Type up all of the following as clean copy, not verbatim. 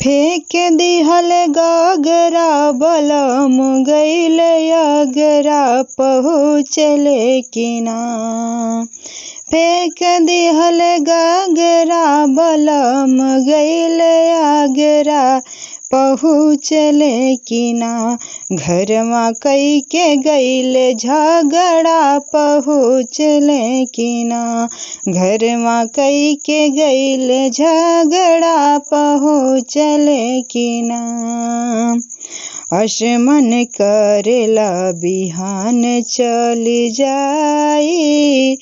फेंक दिहल गगरा बलम गइल अगरा पहुँचले कि ना। फेंक दिहल गगरा बलम गइल अगरा पहुँचले कि ना। घरवा कई के गइल झगड़ा पहुँचले कि ना। घरवा कई के गइल झगड़ा पहुँचले कि ना। आसमन करेला बिहान चली जाई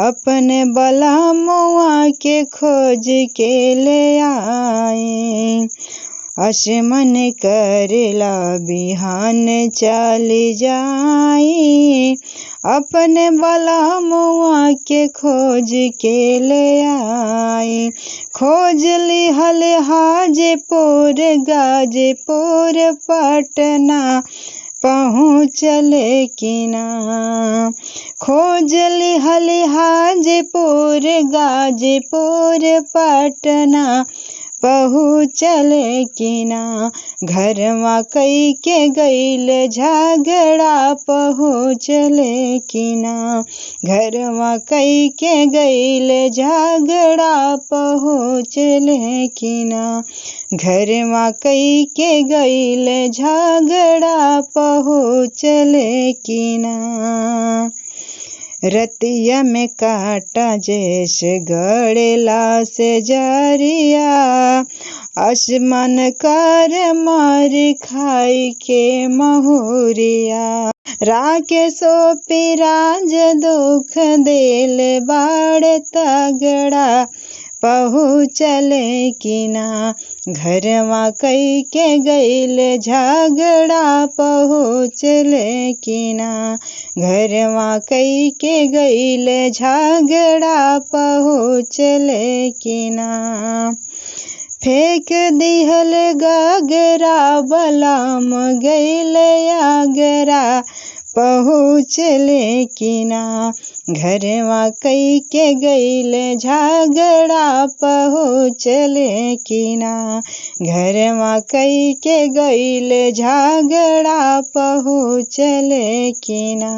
अपन बलमुआ के खोज के ले आई। आसमन करेला बिहान चली जाई अपन बलमुआ के खोज के ले आई। खोज लिहल हाजीपुर गाजीपुर पटना पहुँचले कि ना। खोज लिहल हाजीपुर गाजीपुर पटना पहुँचले कि ना। घरवा कई के गइल झगड़ा पहुँचले कि ना। घरवा कई के गइल झगड़ा पहुँचले कि ना। घरवा कई के गइल झगड़ा पहुँचले कि ना। रतिया में काटा जैसे गड़ेला से जरिया आसमान कर मार खाई के महुरिया। राकेशो पिराज दुख देल बाड़ तगड़ा पहुँचले कि ना। घरवा कई के गइल झगड़ा पहुँचले कि ना। घरवा कई के गइल झगड़ा पहुँचले कि ना। फेंक दिहल गगरा बलम गइल अगरा पहुँचले कि ना। घरवा कई के गइल झगड़ा पहुँचले कि ना। घरवा कई के गइल झगड़ा पहुँचले कि ना।